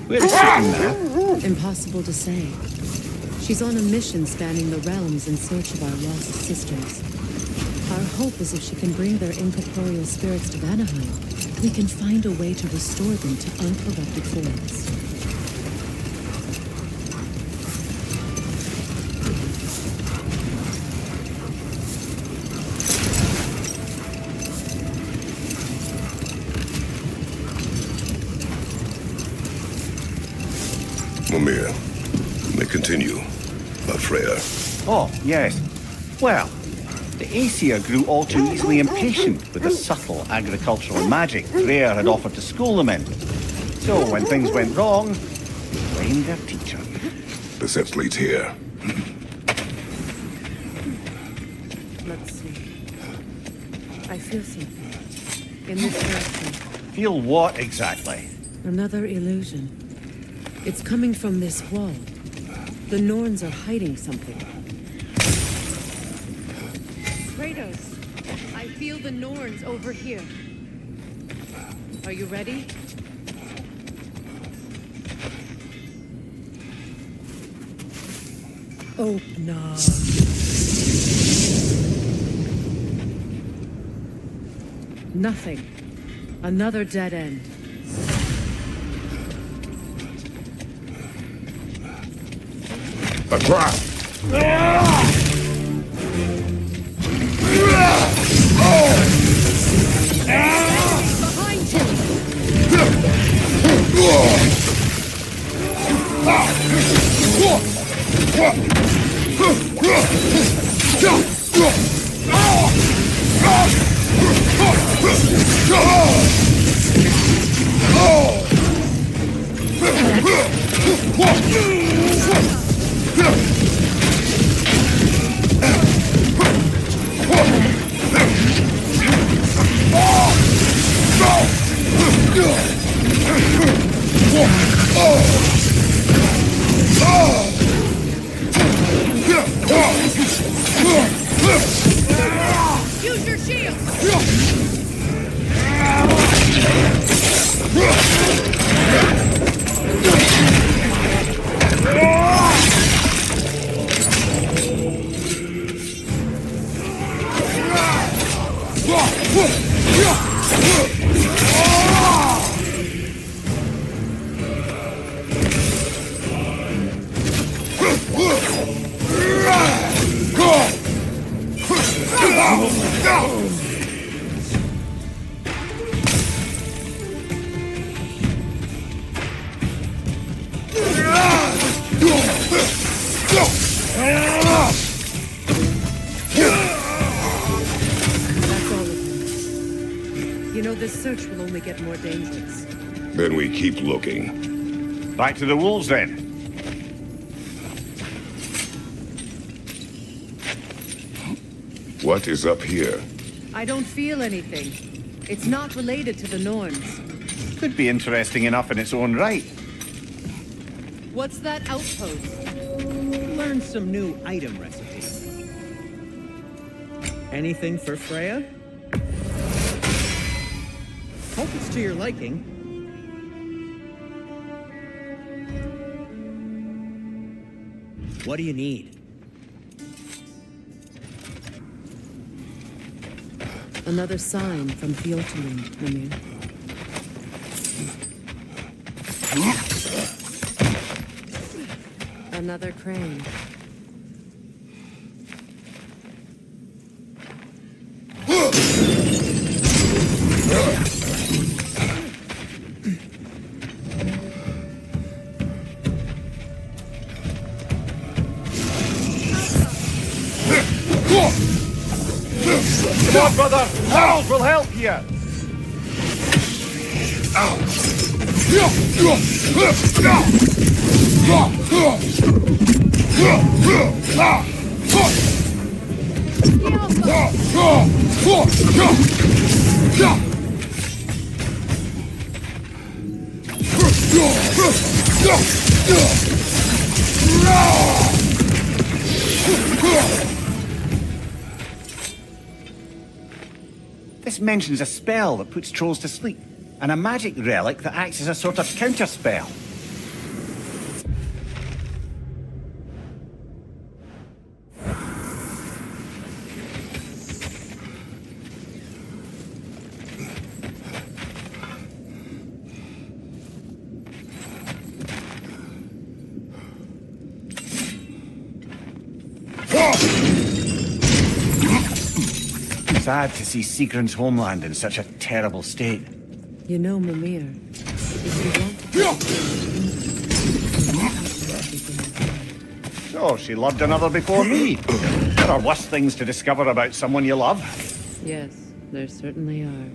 Where is she now? Impossible to say. She's on a mission spanning the realms in search of our lost sisters. Our hope is if she can bring their incorporeal spirits to Vanaheim, we can find a way to restore them to uncorrupted forms. Mimir, may continue. Freya. Oh, yes. Well, the Aesir grew all too easily impatient with the subtle agricultural magic Freya had offered to school them in. So when things went wrong, they blamed their teacher. The steps leads here. Let's see. I feel something. In this direction. Feel what exactly? Another illusion. It's coming from this wall. The Norns are hiding something. Kratos, I feel the Norns over here. Are you ready? Open up. Nothing. Another dead end. A trap! Behind Use your shield! You know, this search will only get more dangerous. Then we keep looking. Back to the wolves then. What is up here? I don't feel anything. It's not related to the Norns. Could be interesting enough in its own right. What's that outpost? Learn some new item recipes. Anything for Freya? Hope it's to your liking. What do you need? Another sign from Fjotunland, Mimir. Another crane. Come on, brother! Harold will help you! This mentions a spell that puts trolls to sleep, and a magic relic that acts as a sort of counterspell. sad to see Sigrun's homeland in such a terrible state. You know, Mimir, if you want to... So, she loved another before me. There are worse things to discover about someone you love. Yes, there certainly are.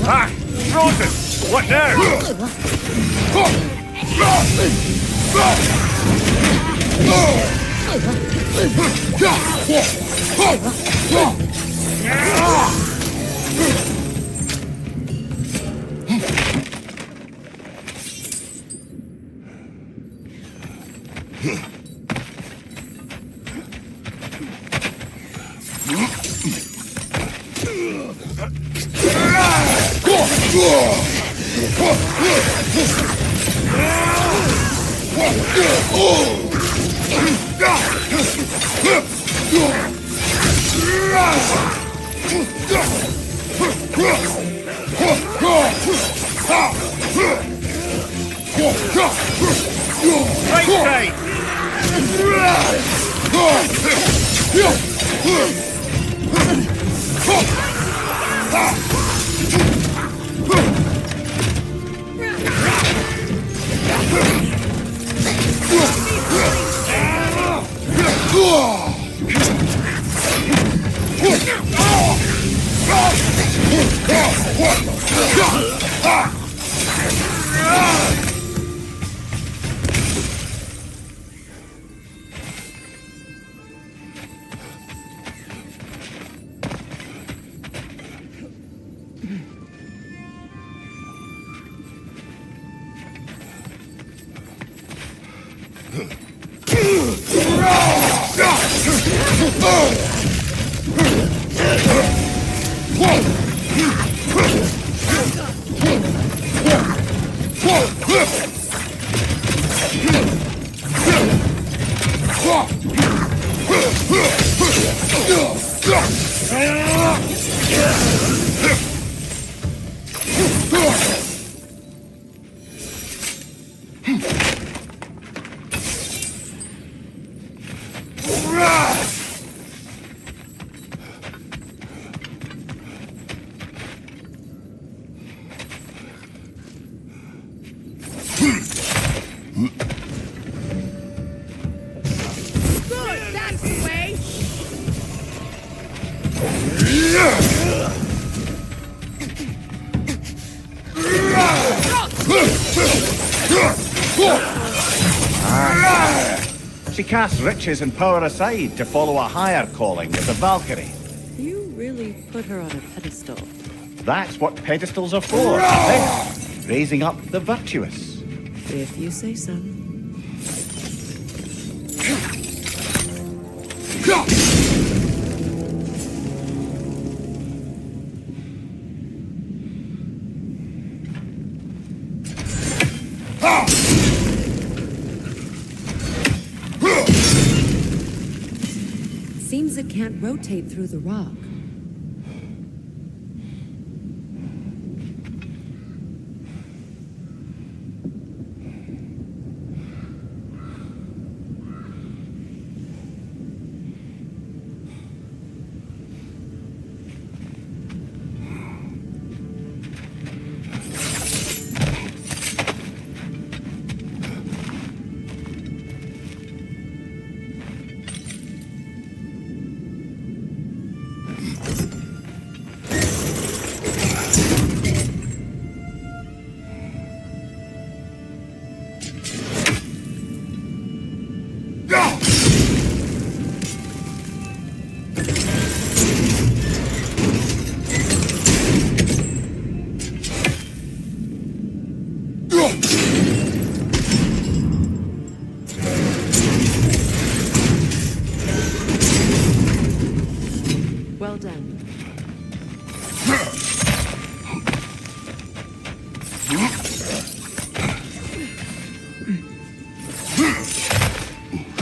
Ah! Frozen! What now? Right side! She casts riches and power aside to follow a higher calling as a Valkyrie. You really put her on a pedestal. That's what pedestals are for. There, raising up the virtuous. If you say so. Seems it can't rotate through the rock.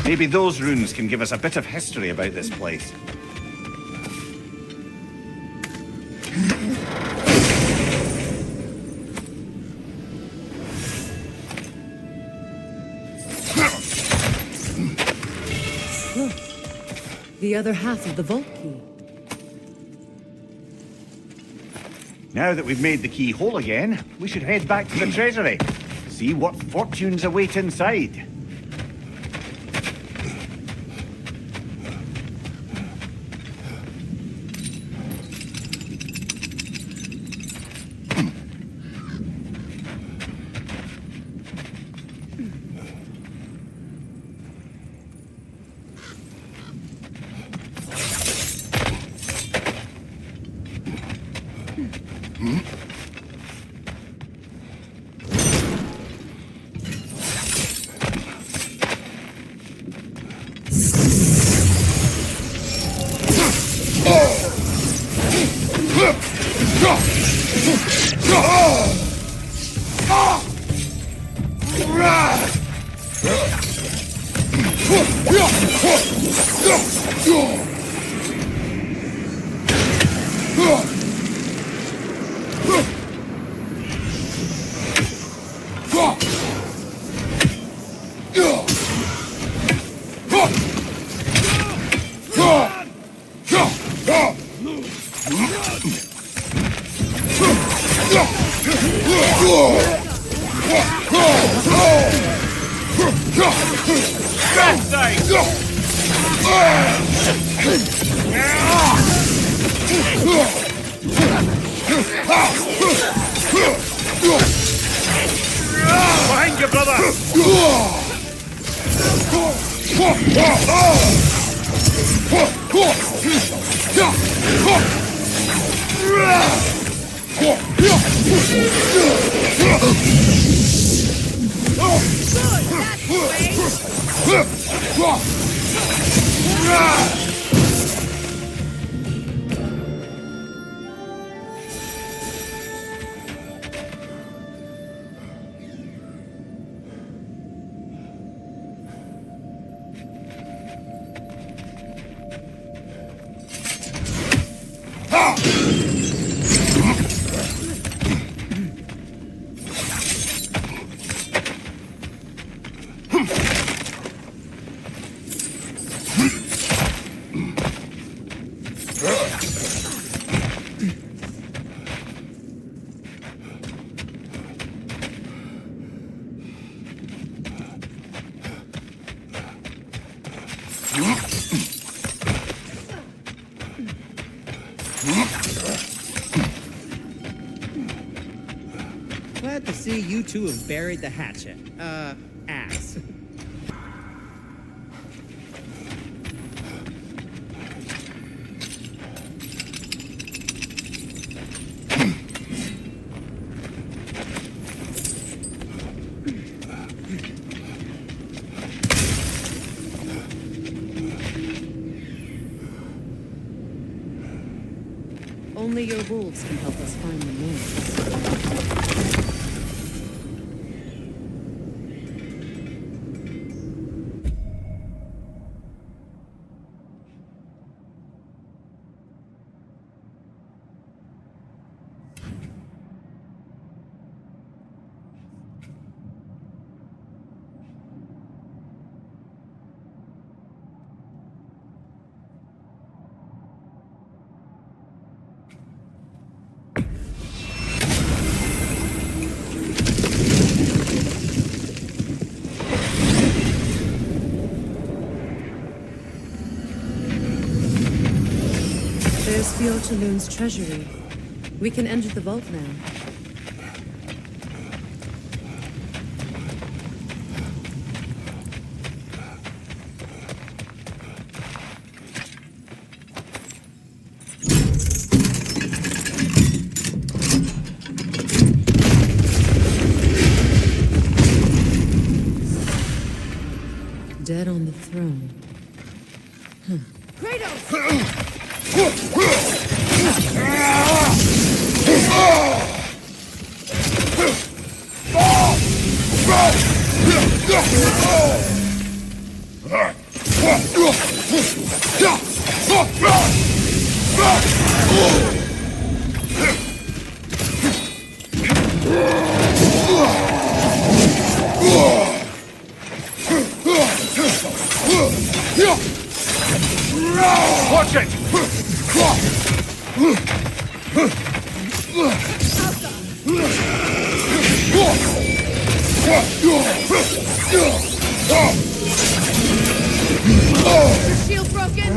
Maybe those runes can give us a bit of history about this place. Look, the other half of the vault key. Now that we've made the key whole again, we should head back to the treasury. See what fortunes await inside. Behind you, brother! Glad to see you two have buried the hatchet. Axe. Only your wolves can help us find the noise. There's Fiotaloon's treasury. We can enter the vault now. Dead on the throne. Kratos! Watch it! Your shield broken?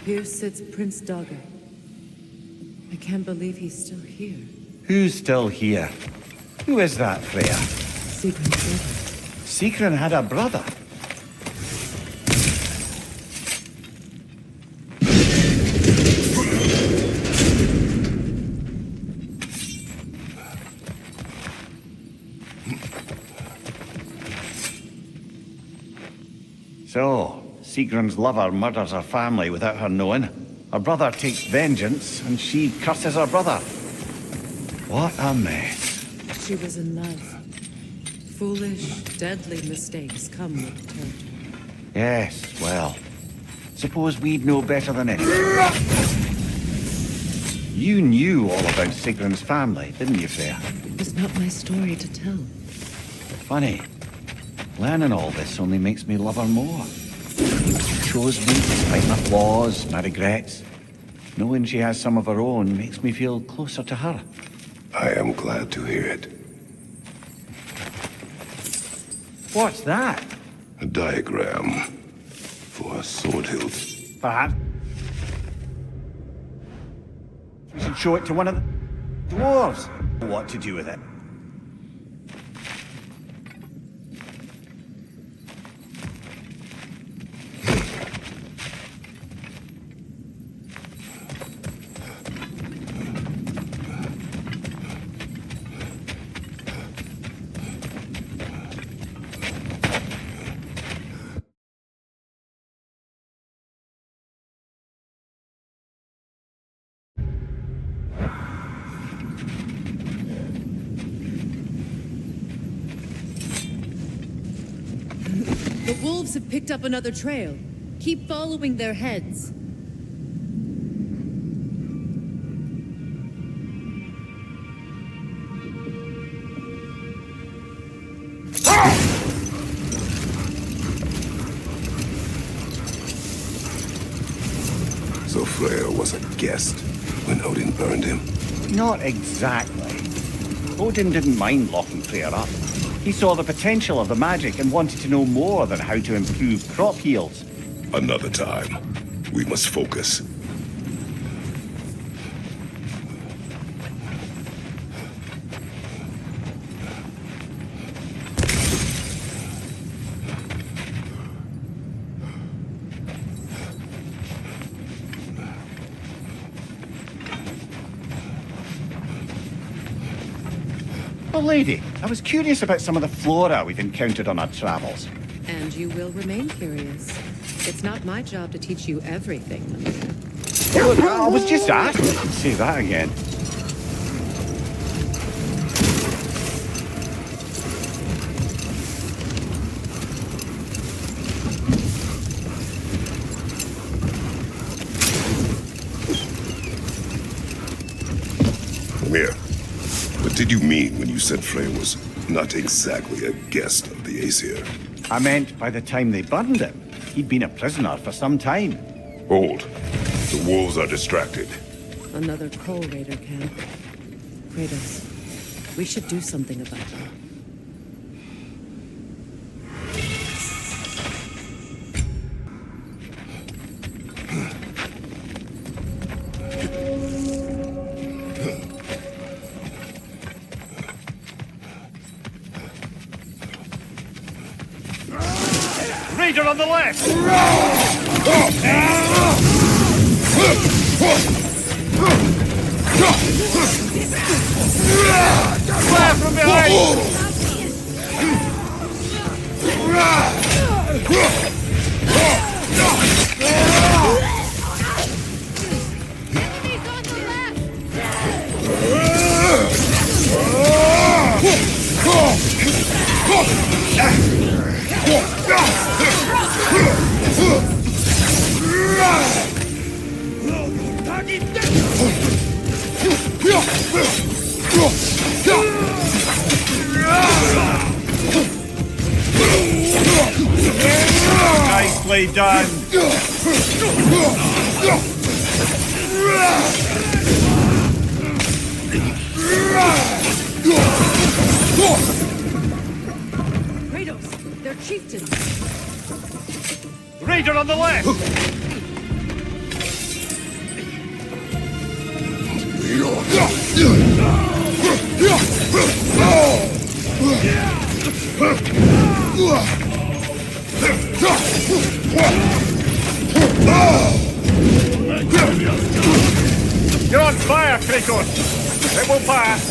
Here sits Prince Dogger. I can't believe he's still here. Who's still here? Who is that, Freya? Sigrun's brother. Sigrun had a brother. So, Sigrun's lover murders her family without her knowing. Her brother takes vengeance, and she curses her brother. What a mess. She was in love. Foolish, deadly mistakes come with territory. Yes, well, suppose we'd know better than anyone. You knew all about Sigrun's family, didn't you, Freya? It was not my story to tell. Funny. Learning all this only makes me love her more. She chose me despite my flaws, my regrets. Knowing she has some of her own makes me feel closer to her. I am glad to hear it. What's that? A diagram for a sword hilt. Perhaps we should show it to one of the dwarves. What to do with it? The wolves have picked up another trail. Keep following their heads. So Freya was a guest when Odin burned him. Not exactly. Odin didn't mind locking Freya up. He saw the potential of the magic and wanted to know more than how to improve crop yields. Another time. We must focus. Oh, lady, I was curious about some of the flora we've encountered on our travels. And you will remain curious. It's not my job to teach you everything. Look, I was just asking. Say that again. Come here. What did you mean when you said Freya was not exactly a guest of the Aesir? I meant by the time they burned him, he'd been a prisoner for some time. Hold. The wolves are distracted. Another Coal Raider camp. Kratos, we should do something about it. Raider on the left! Nicely done. Kratos, they're chieftains. Raider on the left. You're on fire, Kratos. It will pass.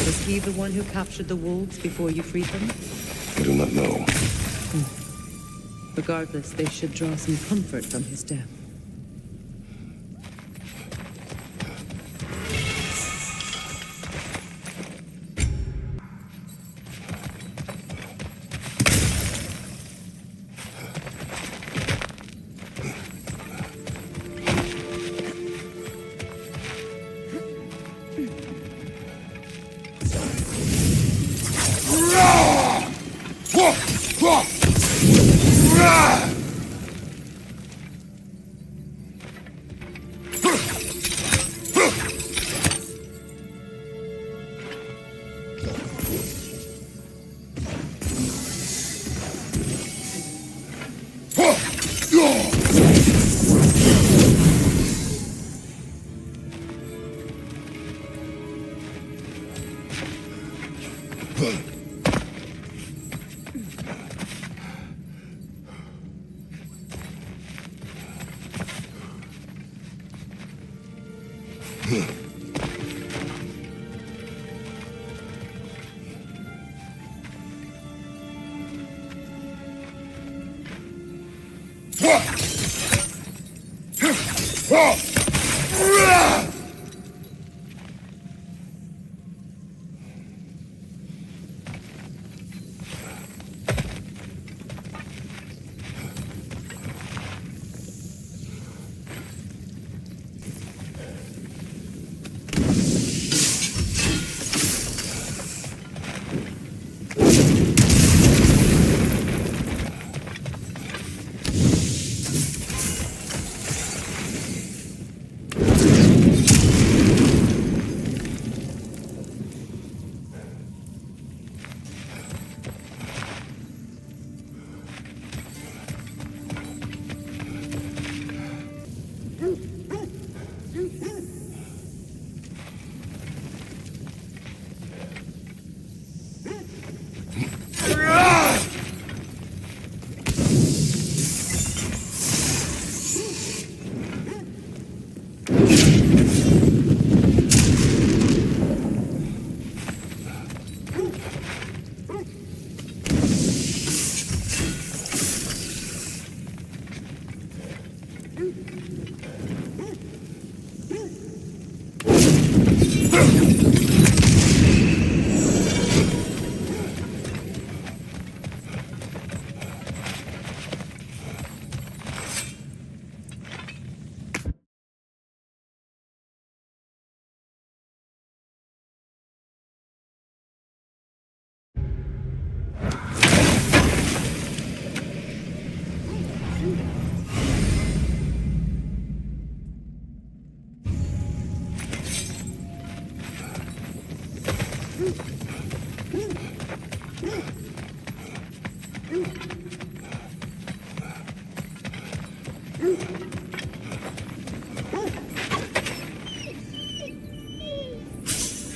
Was he the one who captured the wolves before you freed them? I do not know. Regardless, they should draw some comfort from his death.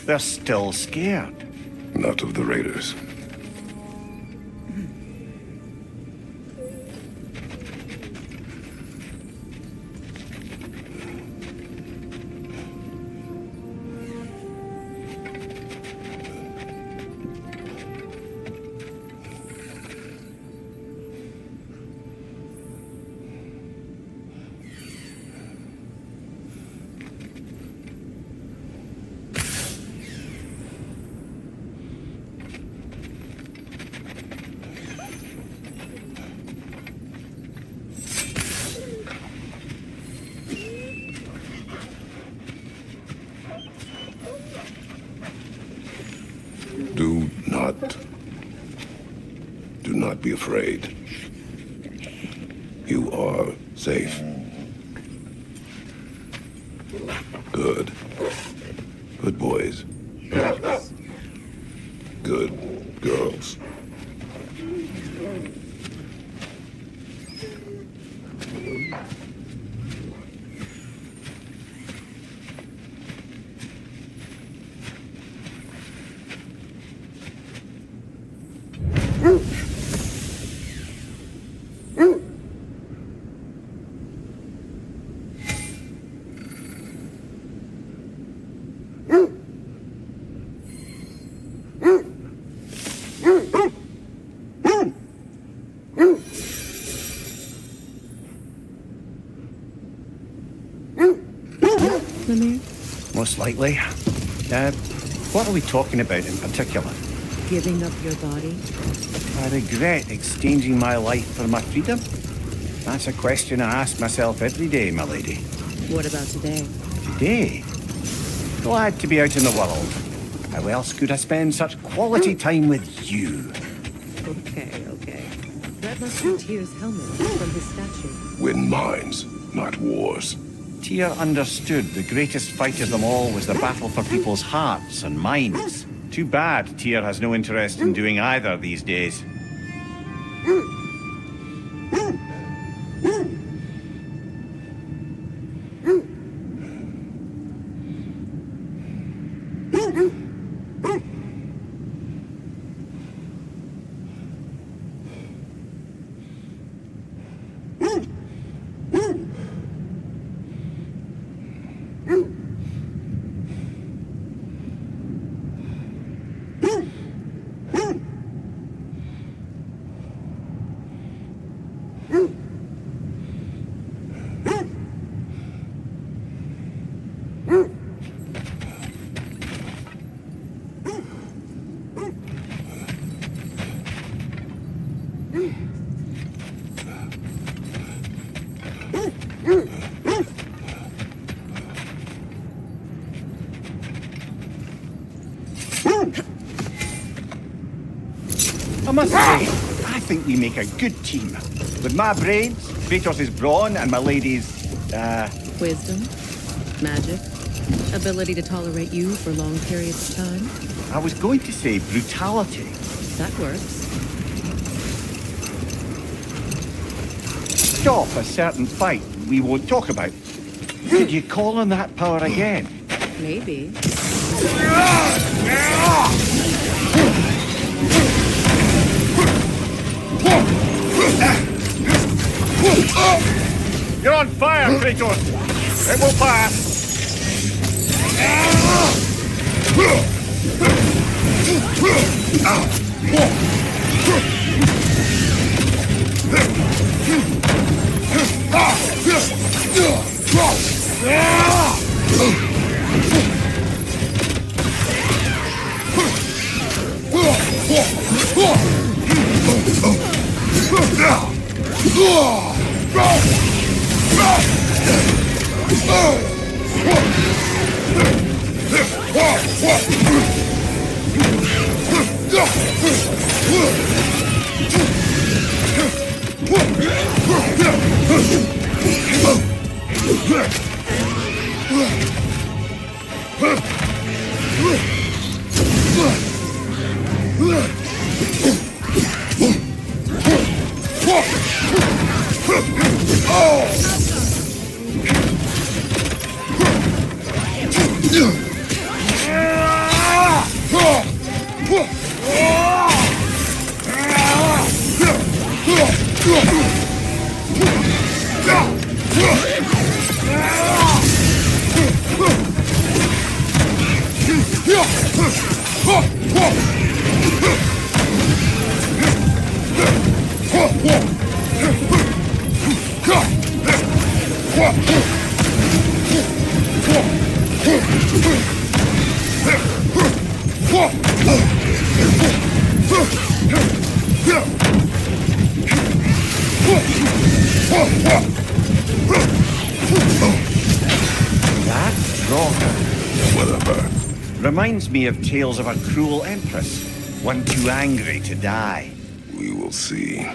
They're still scared. Not of the raiders. Do not be afraid. You are safe. Good. Good boys. Good girls. Most likely. What are we talking about in particular? Giving up your body? I regret exchanging my life for my freedom. That's a question I ask myself every day, my lady. What about today? Today? Glad to be out in the world. How else could I spend such quality time with you? Okay. That must be Tyr's helmet from his statue. Win mines, not wars. Tyr understood the greatest fight of them all was the battle for people's hearts and minds. Too bad Tyr has no interest in doing either these days. I must say, I think we make a good team. With my brains, Kratos' brawn, and my lady's, Wisdom? Magic? Ability to tolerate you for long periods of time? I was going to say brutality. That works. Stop a certain fight we won't talk about. Could you call on that power again? Maybe. You're on fire, Kratos! It will pass! That roar Whatever. reminds me of tales of a cruel empress, one too angry to die. We will see.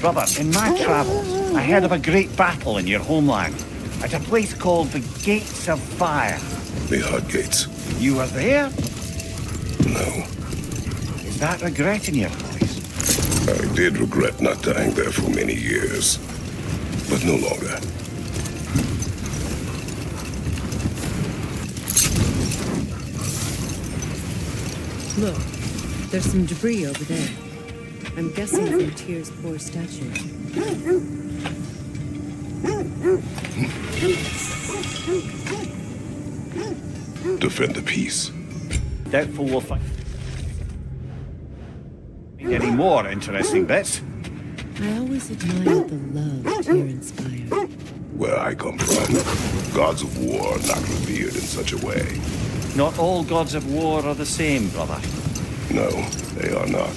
Brother, in my travels, I heard of a great battle in your homeland, at a place called the Gates of Fire. The Hut Gates. You were there? No. Is that regret in your voice? I did regret not dying there for many years. But no longer. Look, there's some debris over there. I'm guessing from Tyr's poor statue. Defend the peace. Doubtful we'll find any more interesting bits. I always admired the love Tyr inspired. Where I come from, gods of war are not revered in such a way. Not all gods of war are the same, brother. No, they are not.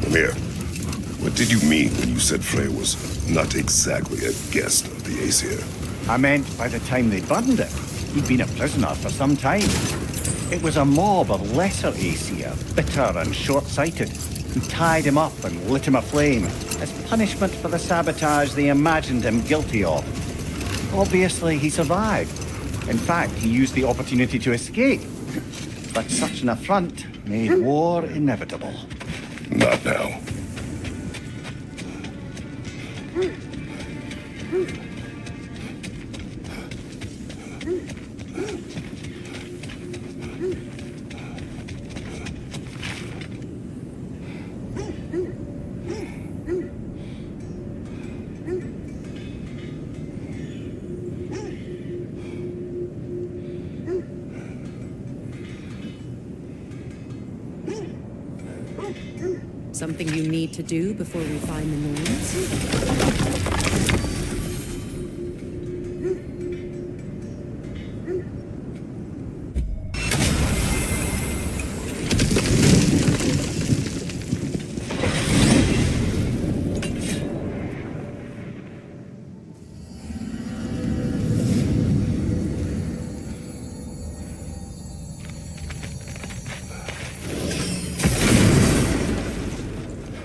Amir, what did you mean when you said Freya was not exactly a guest of the Aesir? I meant by the time they burned it, he'd been a prisoner for some time. It was a mob of lesser Aesir, bitter and short-sighted, who tied him up and lit him aflame as punishment for the sabotage they imagined him guilty of. Obviously, he survived. In fact, he used the opportunity to escape. But such an affront made war inevitable. Not now. Something you need to do before we find the Norns?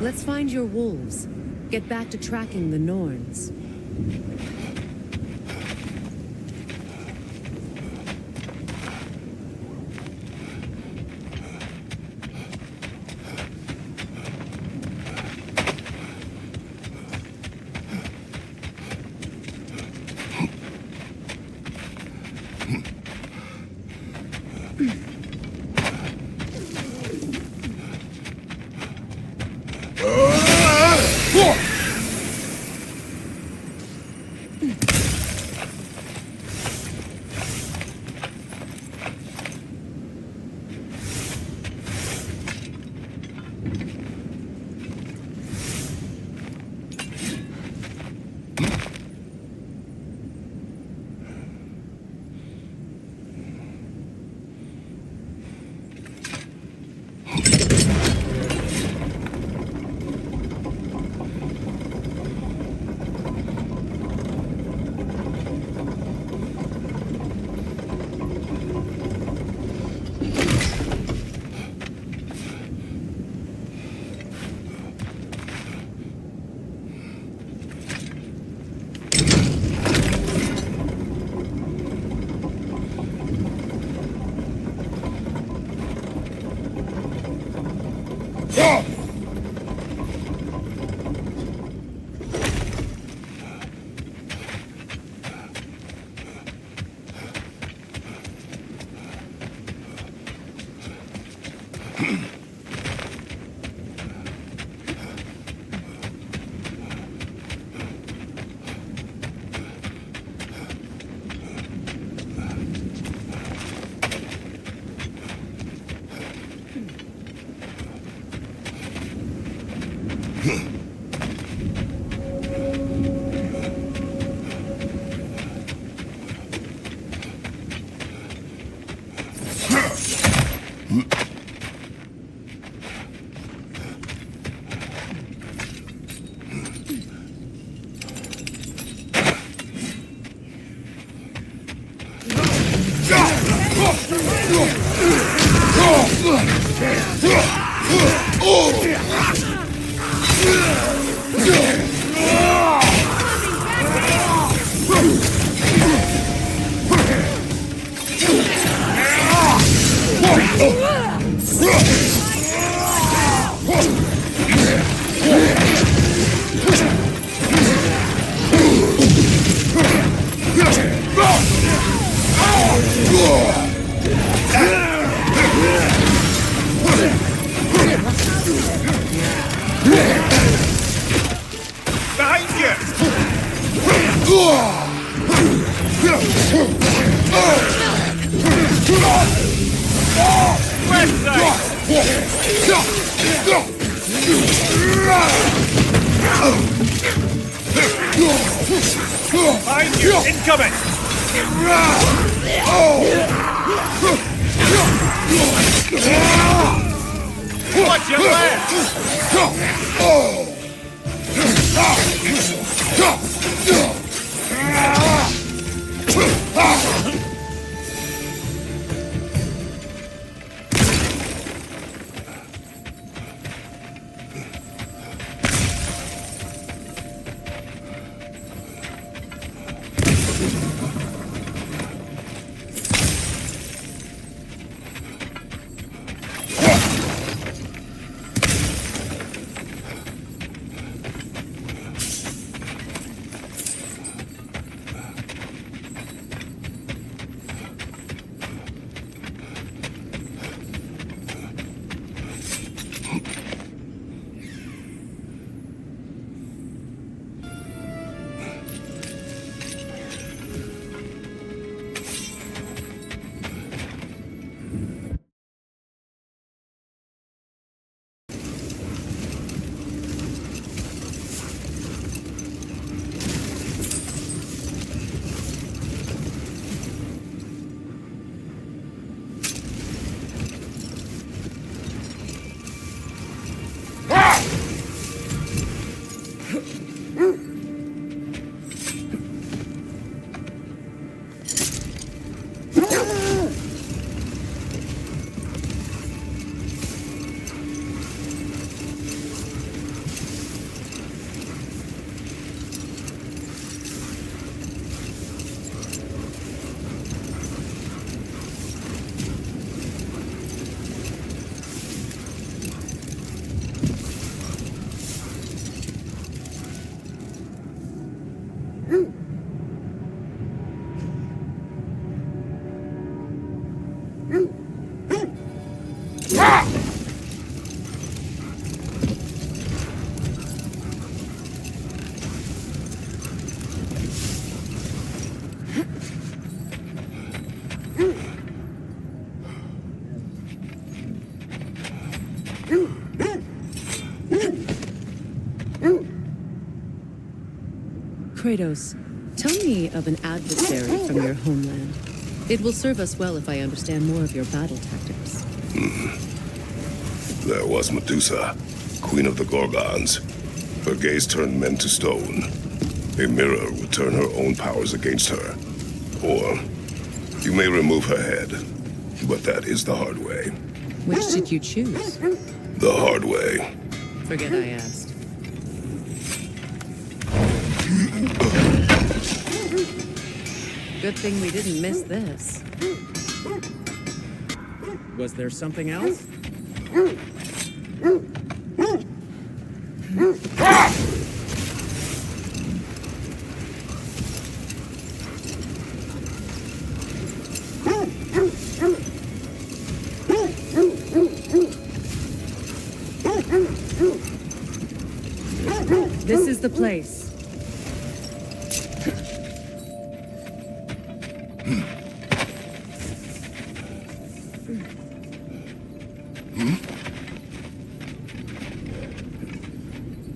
Let's find your wolves. Get back to tracking the Norns. Behind you! Incoming! Watch your left! Kratos, tell me of an adversary from your homeland. It will serve us well if I understand more of your battle tactics. There was Medusa, queen of the Gorgons. Her gaze turned men to stone. A mirror would turn her own powers against her. Or you may remove her head, but that is the hard way. Which did you choose? The hard way. Forget I asked. Good thing we didn't miss this. Was there something else? This is the place.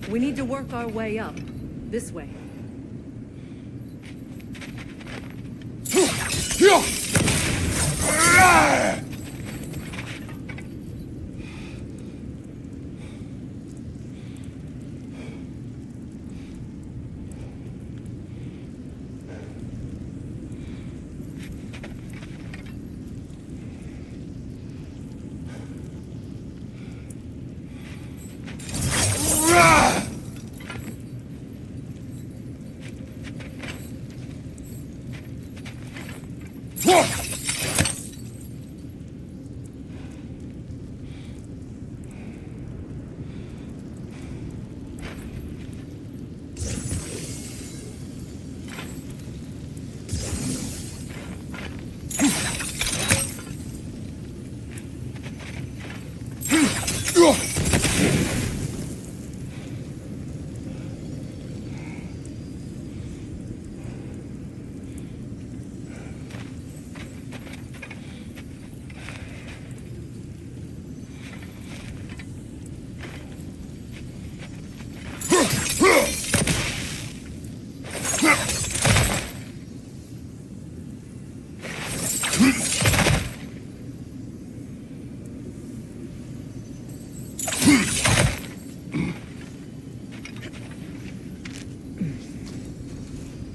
We need to work our way up. This way.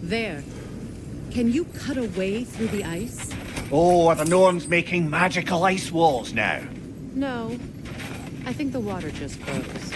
There. Can you cut a way through the ice? Oh, are the Norns making magical ice walls now? No. I think the water just froze.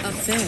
Up there.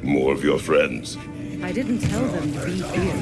More of your friends. I didn't tell them to be here.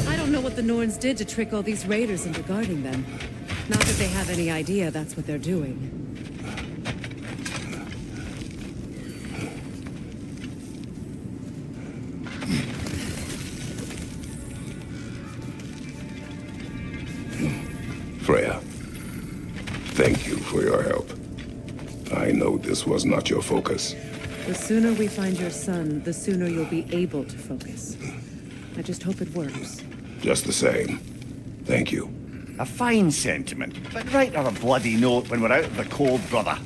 I don't know what the Norns did to trick all these raiders into guarding them. Not that they have any idea that's what they're doing. Freya, thank you for your help. I know this was not your focus. The sooner we find your son, the sooner you'll be able to focus. I just hope it works. Just the same. Thank you. A fine sentiment, but write her a bloody note when we're out of the cold, brother.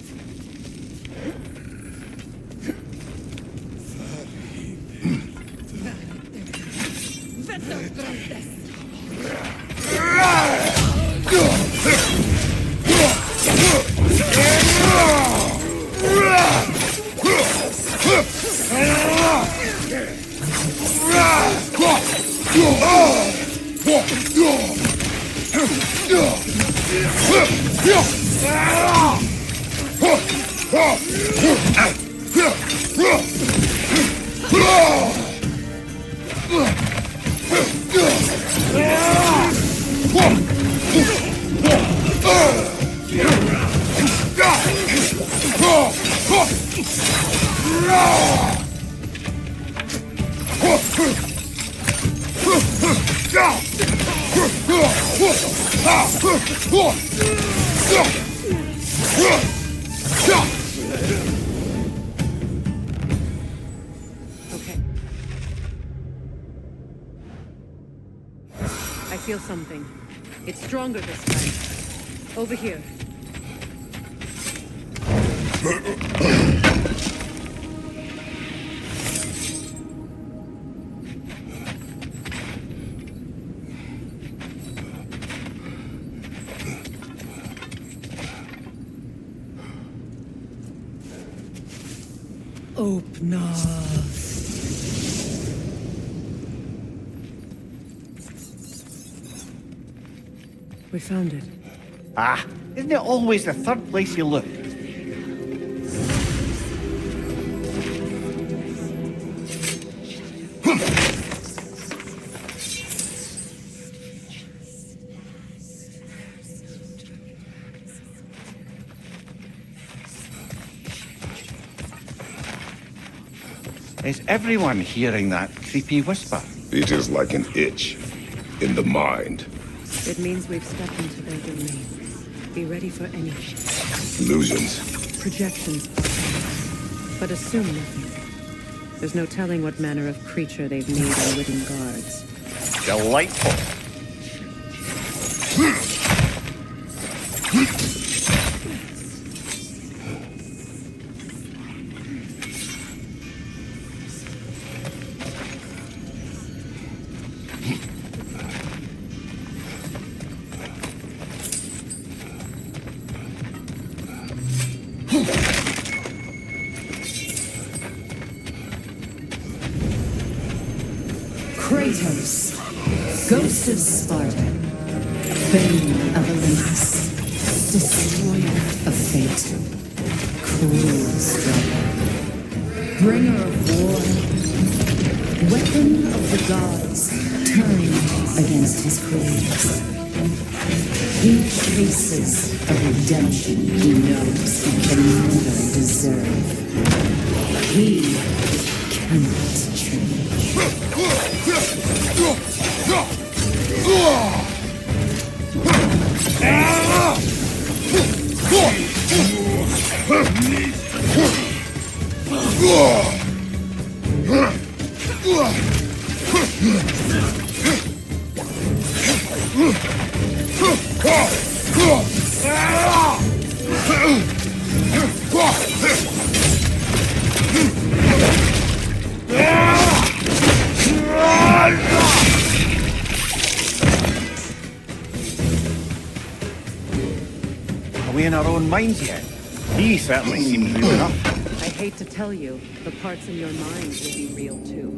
Okay. I feel something. It's stronger this time. Over here. Open up. We found it. Ah, isn't it always the third place you look? Is everyone hearing that creepy whisper? It is like an itch in the mind. It means we've stepped into their domain. Be ready for anything. Illusions. projections, but assume nothing. There's no telling what manner of creature they've made unwitting guards. Delightful. Kratos, ghost of Sparta, bane of Olympus, destroyer of fate, cruel striker, bringer of war, weapon of the gods, turned against his creators. He chases a redemption he knows he can never deserve. He cannot change. Are we in our own minds yet? He certainly seems real enough. I hate to tell you, the parts in your mind will be real too.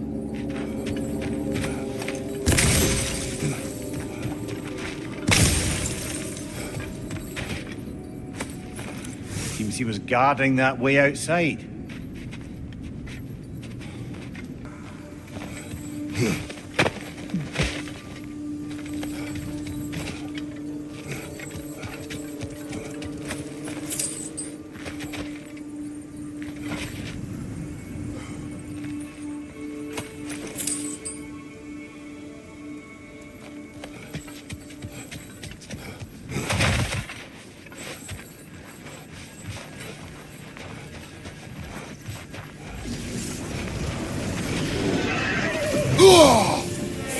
Seems he was guarding that way outside.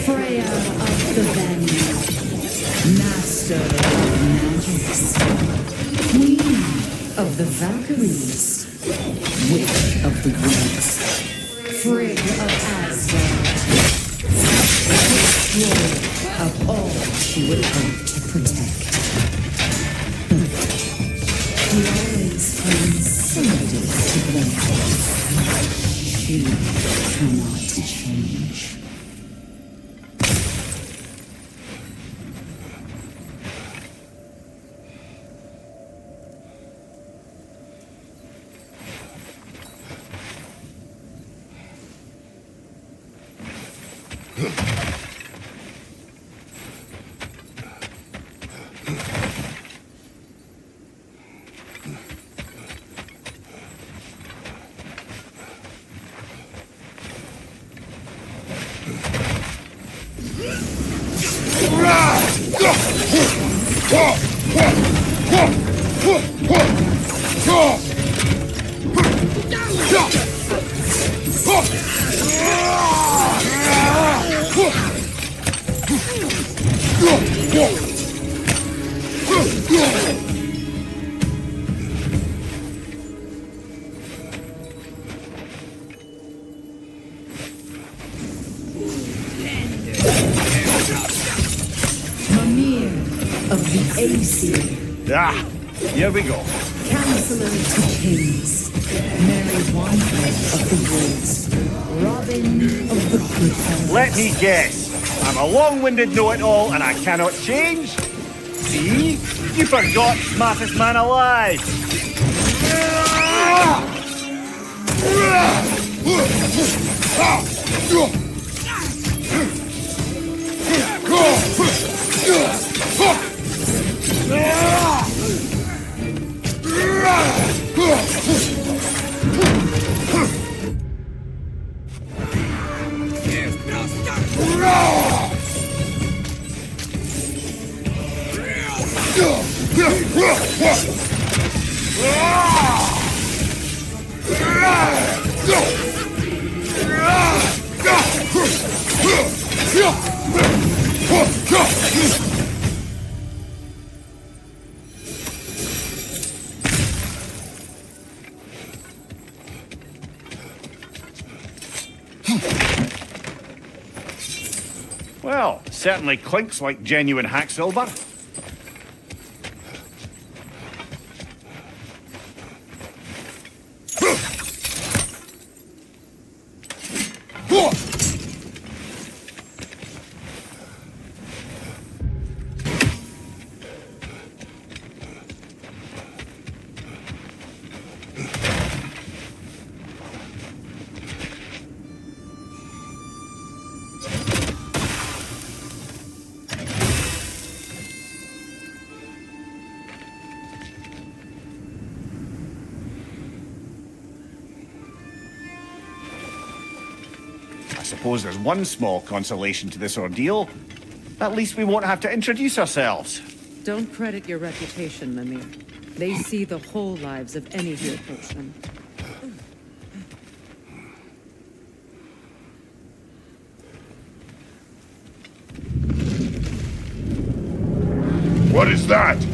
Freya of the Vanguard, master of magics, queen of the Valkyries, witch of the woods, Frigg of Asgard, destroyer of all she would hope to protect. She always finds somebody to blame for. She cannot change. Of the AC, Ah, here we go. Counselor to Kings, Mary Wanderer of the Woods, Robin of the Good Let me guess. I'm a long-winded know-it-all and I cannot change? See? You forgot smartest man alive. Well, certainly clinks like genuine hack silver. I suppose there's one small consolation to this ordeal. At least we won't have to introduce ourselves. Don't credit your reputation, Mimir. They see the whole lives of any who approach them. What is that?